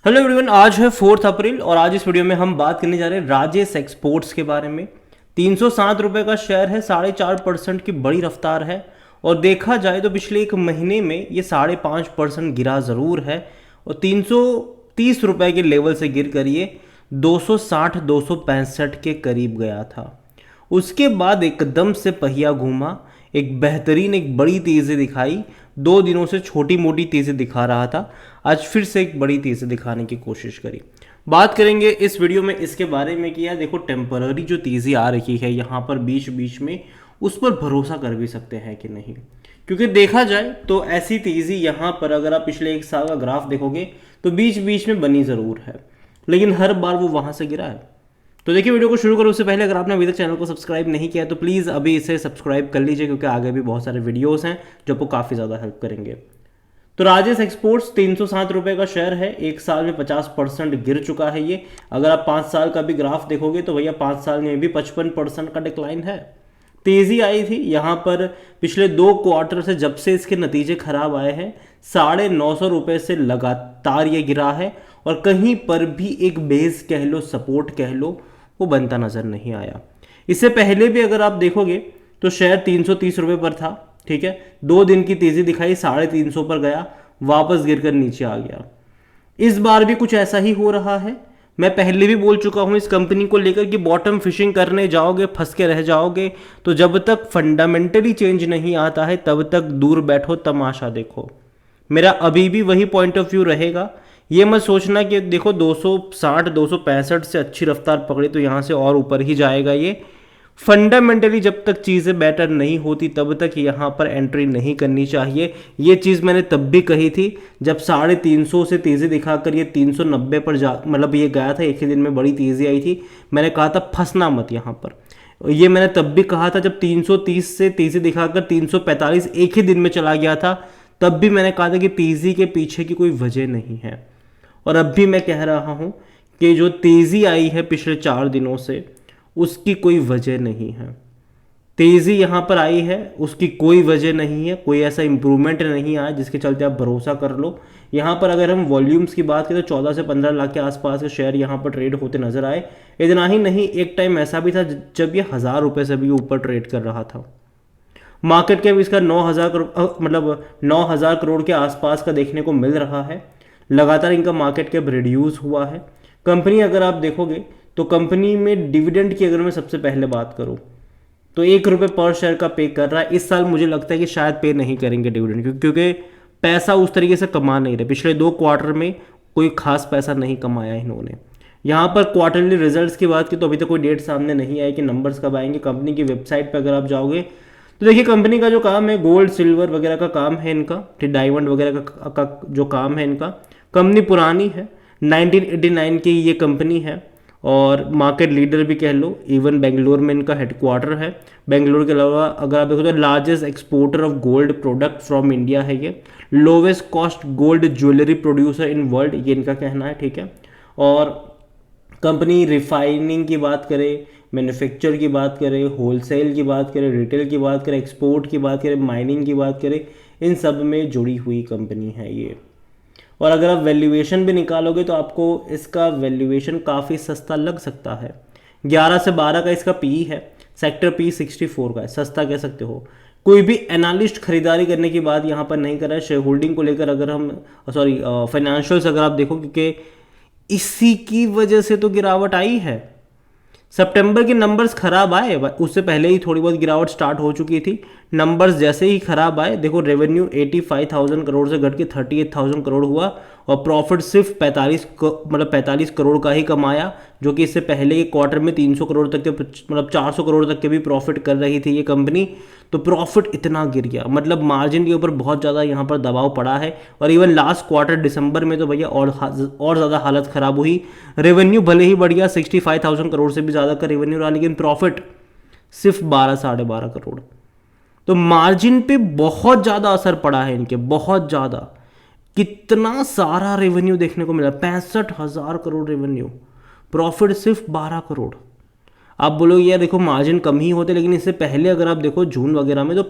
Hello everyone, आज है 4 अप्रैल और आज इस वीडियो में हम बात करने जा रहे हैं राजेश एक्सपोर्ट्स के बारे में। 307 रुपये का शेयर है, 4.5% की बड़ी रफ्तार है और देखा जाए तो पिछले एक महीने में ये 5.5% गिरा ज़रूर है और 330 रुपये के लेवल से गिर कर ये 260-265 के करीब गया था। उसके बाद एकदम से पहिया घूमा, एक बेहतरीन एक बड़ी तेज़ी दिखाई। 2 दिनों से छोटी मोटी तेज़ी दिखा रहा था, आज फिर से एक बड़ी तेज़ी दिखाने की कोशिश करी। बात करेंगे इस वीडियो में इसके बारे में कि यार देखो, टेम्पररी जो तेज़ी आ रही है यहाँ पर बीच बीच में, उस पर भरोसा कर भी सकते हैं कि नहीं। क्योंकि देखा जाए तो ऐसी तेज़ी यहाँ पर अगर आप पिछले एक साल का ग्राफ देखोगे तो बीच बीच में बनी ज़रूर है, लेकिन हर बार वो वहाँ से गिरा है। तो देखिए, वीडियो को शुरू करो उससे पहले अगर आपने अभी तक चैनल को सब्सक्राइब नहीं किया तो प्लीज़ अभी इसे सब्सक्राइब कर लीजिए, क्योंकि आगे भी बहुत सारे वीडियोस हैं जो आपको काफ़ी ज़्यादा हेल्प करेंगे। तो राजेश एक्सपोर्ट्स 307 रुपये का शेयर है, एक साल में 50% गिर चुका है ये। अगर आप 5 साल का भी ग्राफ देखोगे तो भैया 5 साल में भी 55% का डिक्लाइन है। तेज़ी आई थी यहाँ पर पिछले 2 क्वार्टर से, जब से इसके नतीजे खराब आए हैं 950 रुपये से लगातार ये गिरा है और कहीं पर भी एक बेस कह लो, सपोर्ट कह लो, वो बनता नज़र नहीं आया। इससे पहले भी अगर आप देखोगे तो शेयर 330 रुपये पर था, ठीक है। 2 दिन की तेज़ी दिखाई, 350 पर गया, वापस गिरकर नीचे आ गया। इस बार भी कुछ ऐसा ही हो रहा है। मैं पहले भी बोल चुका हूं इस कंपनी को लेकर कि बॉटम फिशिंग करने जाओगे फंस के रह जाओगे। तो जब तक फंडामेंटली चेंज नहीं आता है तब तक दूर बैठो, तमाशा देखो। मेरा अभी भी वही पॉइंट ऑफ व्यू रहेगा। ये मत सोचना कि देखो 260 265 से अच्छी रफ्तार पकड़ी तो यहाँ से और ऊपर ही जाएगा ये। फंडामेंटली जब तक चीज़ें बेटर नहीं होती तब तक यहाँ पर एंट्री नहीं करनी चाहिए। ये चीज़ मैंने तब भी कही थी जब 350 से तेज़ी दिखाकर ये 390 पर मतलब ये गया था, एक ही दिन में बड़ी तेज़ी आई थी। मैंने कहा था फंसना मत यहाँ पर। ये मैंने तब भी कहा था जब 330 से तेज़ी दिखाकर 345 एक ही दिन में चला गया था, तब भी मैंने कहा था कि तेज़ी के पीछे की कोई वजह नहीं है। और अब भी मैं कह रहा हूँ कि जो तेज़ी आई है पिछले 4 दिनों से, उसकी कोई वजह नहीं है। तेज़ी यहाँ पर आई है, उसकी कोई वजह नहीं है, कोई ऐसा इंप्रूवमेंट नहीं आया जिसके चलते आप भरोसा कर लो। यहाँ पर अगर हम वॉल्यूम्स की बात करें तो 14 से 15 लाख के आसपास के शेयर यहाँ पर ट्रेड होते नजर आए। इतना ही नहीं, एक टाइम ऐसा भी था जब ये 1000 रुपये से भी ऊपर ट्रेड कर रहा था। मार्केट कैप इसका 9000 करोड़, मतलब 9000 करोड़ के आसपास का देखने को मिल रहा है। लगातार इनका मार्केट कैप रिड्यूस हुआ है। कंपनी अगर आप देखोगे तो कंपनी में डिविडेंड की अगर मैं सबसे पहले बात करूं तो 1 रुपये पर शेयर का पे कर रहा है। इस साल मुझे लगता है कि शायद पे नहीं करेंगे डिविडेंड, क्योंकि पैसा उस तरीके से कमा नहीं रहे। पिछले 2 क्वार्टर में कोई खास पैसा नहीं कमाया इन्होंने। यहाँ पर क्वार्टरली रिजल्ट्स की बात की तो अभी तक कोई डेट सामने नहीं आई कि नंबर्स कब आएंगे। कंपनी की वेबसाइट पर अगर आप जाओगे तो देखिए, कंपनी का जो काम है गोल्ड सिल्वर वगैरह का काम है इनका, ठीक, डायमंड वगैरह का जो काम है इनका। कंपनी पुरानी है, 1989 की ये कंपनी है और मार्केट लीडर भी कह लो। इवन बेंगलोर में इनका हेडक्वार्टर है। बेंगलोर के अलावा अगर आप देखो तो largest exporter of gold product from India है ये। Lowest cost gold jewellery producer in world, ये इनका कहना है, ठीक है। और कंपनी रिफाइनिंग की बात करें, मैन्युफैक्चर की बात करें, होलसेल की बात करें, रिटेल की बात करें, एक्सपोर्ट की बात करें, माइनिंग की बात करें, इन सब में जुड़ी हुई कंपनी है ये। और अगर आप वैल्यूएशन भी निकालोगे तो आपको इसका वैल्यूएशन काफ़ी सस्ता लग सकता है। 11 से 12 का इसका पी है, सेक्टर पी 64 का है, सस्ता कह सकते हो। कोई भी एनालिस्ट खरीदारी करने की बात यहाँ पर नहीं कर रहा है। शेयर होल्डिंग को लेकर अगर हम फाइनेंशियल्स अगर आप देखो, क्योंकि इसी की वजह से तो गिरावट आई है। सितंबर के नंबर्स खराब आए, उससे पहले ही थोड़ी बहुत गिरावट स्टार्ट हो चुकी थी। नंबर्स जैसे ही खराब आए, देखो रेवेन्यू 85,000 करोड़ से घट के 38,000 करोड़ हुआ और प्रॉफिट सिर्फ 45 करोड़ का ही कमाया, जो कि इससे पहले के क्वार्टर में 300 करोड़ तक के, मतलब 400 करोड़ तक के भी प्रॉफिट कर रही थी ये कंपनी। तो प्रॉफिट इतना गिर गया, मतलब मार्जिन के ऊपर बहुत ज़्यादा यहाँ पर दबाव पड़ा है। और इवन लास्ट क्वार्टर दिसंबर में तो भैया और ज़्यादा हालत ख़राब हुई। रेवेन्यू भले ही बढ़ गया, 65,000 करोड़ से भी ज़्यादा का रेवेन्यू रहा, लेकिन प्रॉफिट सिर्फ 12-12.5 करोड़। तो मार्जिन पे बहुत ज़्यादा असर पड़ा है इनके, बहुत ज़्यादा। कितना सारा रेवेन्यू देखने को मिला, 65,000 करोड़ रेवेन्यू, प्रॉफिट सिर्फ 12 करोड़। आप बोलोगे यार देखो मार्जिन कम ही होते, लेकिन इससे पहले अगर आप देखो जून वगैरह में तो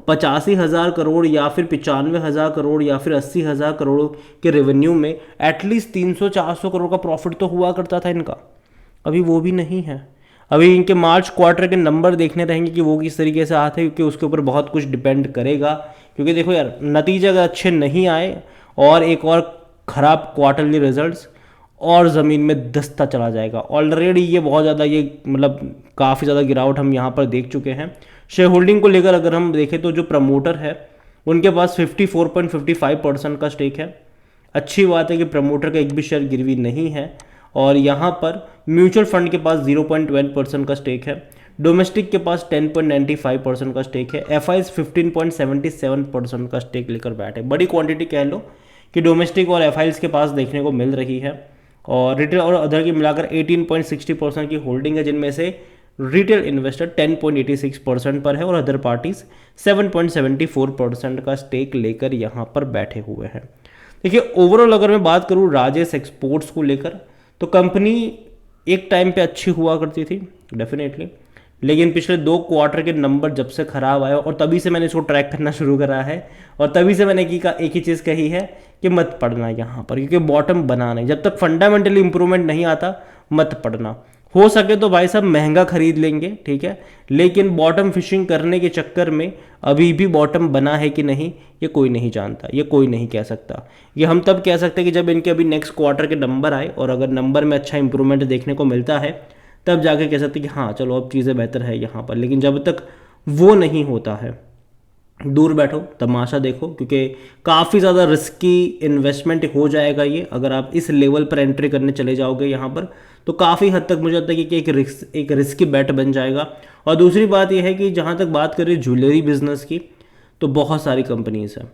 85,000 करोड़ या फिर 95,000 करोड़ या फिर 80,000 करोड़ के रेवेन्यू में एटलीस्ट 300-400 करोड़ का प्रॉफिट तो हुआ करता था इनका। अभी वो भी नहीं है। अभी इनके मार्च क्वार्टर के नंबर देखने रहेंगे कि वो किस तरीके से आते हैं, क्योंकि उसके ऊपर बहुत कुछ डिपेंड करेगा। क्योंकि देखो यार नतीजे अगर अच्छे नहीं आए और एक और ख़राब क्वार्टरली रिजल्ट्स और ज़मीन में दस्ता चला जाएगा। ऑलरेडी ये बहुत ज़्यादा ये मतलब काफ़ी ज़्यादा गिरावट हम यहाँ पर देख चुके हैं। शेयर होल्डिंग को लेकर अगर हम देखें तो जो प्रमोटर है उनके पास 54.55% का स्टेक है। अच्छी बात है कि प्रमोटर का एक भी शेयर गिरवी नहीं है। और यहाँ पर म्यूचुअल फंड के पास 0.1% का स्टेक है। डोमेस्टिक के पास 10.95% का स्टेक है। एफआईज 15.77% का स्टेक लेकर बैठे। बड़ी क्वांटिटी कह लो कि डोमेस्टिक और एफआईज के पास देखने को मिल रही है। और रिटेल और अदर की मिलाकर 18.60% की होल्डिंग है, जिनमें से रिटेल इन्वेस्टर 10.86% पर है और अदर पार्टीज 7.74% का स्टेक लेकर यहाँ पर बैठे हुए हैं। देखिए ओवरऑल अगर मैं बात करूँ राजेश एक्सपोर्ट्स को लेकर, तो कंपनी एक टाइम पे अच्छी हुआ करती थी डेफिनेटली, लेकिन पिछले 2 क्वार्टर के नंबर जब से खराब आए और तभी से मैंने इसको ट्रैक करना शुरू करा है और तभी से मैंने एक ही चीज़ कही है कि मत पढ़ना यहाँ पर, क्योंकि बॉटम बना नहीं। जब तक फंडामेंटली इंप्रूवमेंट नहीं आता मत पढ़ना। हो सके तो भाई साहब महंगा खरीद लेंगे, ठीक है, लेकिन बॉटम फिशिंग करने के चक्कर में अभी भी बॉटम बना है कि नहीं ये कोई नहीं जानता, ये कोई नहीं कह सकता। ये हम तब कह सकते हैं कि जब इनके अभी नेक्स्ट क्वार्टर के नंबर आए और अगर नंबर में अच्छा इंप्रूवमेंट देखने को मिलता है तब जाके कह सकते हैं कि हाँ चलो अब चीज़ें बेहतर है यहाँ पर। लेकिन जब तक वो नहीं होता है दूर बैठो तमाशा देखो, क्योंकि काफ़ी ज़्यादा रिस्की इन्वेस्टमेंट हो जाएगा ये। अगर आप इस लेवल पर एंट्री करने चले जाओगे यहाँ पर तो काफ़ी हद तक मुझे लगता है कि एक रिस्की बैट बन जाएगा। और दूसरी बात यह है कि जहाँ तक बात करें ज्वेलरी बिजनेस की, तो बहुत सारी कंपनीज हैं,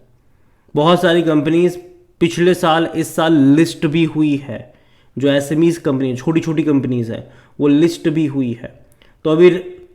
बहुत सारी कंपनीज पिछले साल इस साल लिस्ट भी हुई है। जो एसएमईज कंपनी छोटी छोटी कंपनीज है वो लिस्ट भी हुई है। तो अभी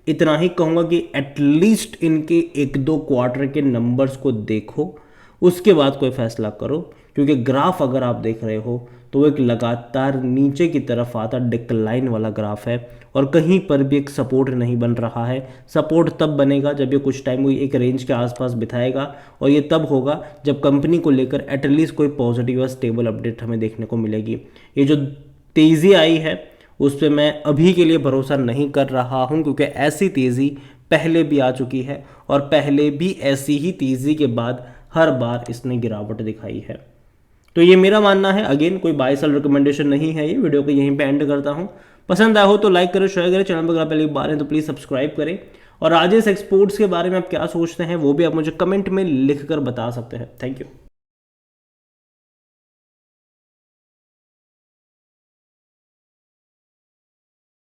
इतना ही कहूँगा कि एटलीस्ट इनके 1-2 क्वार्टर के नंबर्स को देखो, उसके बाद कोई फैसला करो। क्योंकि ग्राफ अगर आप देख रहे हो तो वो एक लगातार नीचे की तरफ आता डिक्लाइन वाला ग्राफ है और कहीं पर भी एक सपोर्ट नहीं बन रहा है। सपोर्ट तब बनेगा जब ये कुछ टाइम एक रेंज के आसपास बिताएगा और ये तब होगा जब कंपनी को लेकर एटलीस्ट कोई पॉजिटिव या स्टेबल अपडेट हमें देखने को मिलेगी। ये जो तेज़ी आई है उस पर मैं अभी के लिए भरोसा नहीं कर रहा हूं, क्योंकि ऐसी तेज़ी पहले भी आ चुकी है और पहले भी ऐसी ही तेज़ी के बाद हर बार इसने गिरावट दिखाई है। तो ये मेरा मानना है। अगेन कोई बाय सेल रिकमेंडेशन नहीं है। ये वीडियो को यहीं पे एंड करता हूं। पसंद आया हो तो लाइक करें, शेयर करें। चैनल पर अगर पहली बार है तो प्लीज़ सब्सक्राइब करें। और राजेश एक्सपोर्ट्स के बारे में आप क्या सोचते हैं वो भी आप मुझे कमेंट में लिख कर बता सकते हैं। Thank you.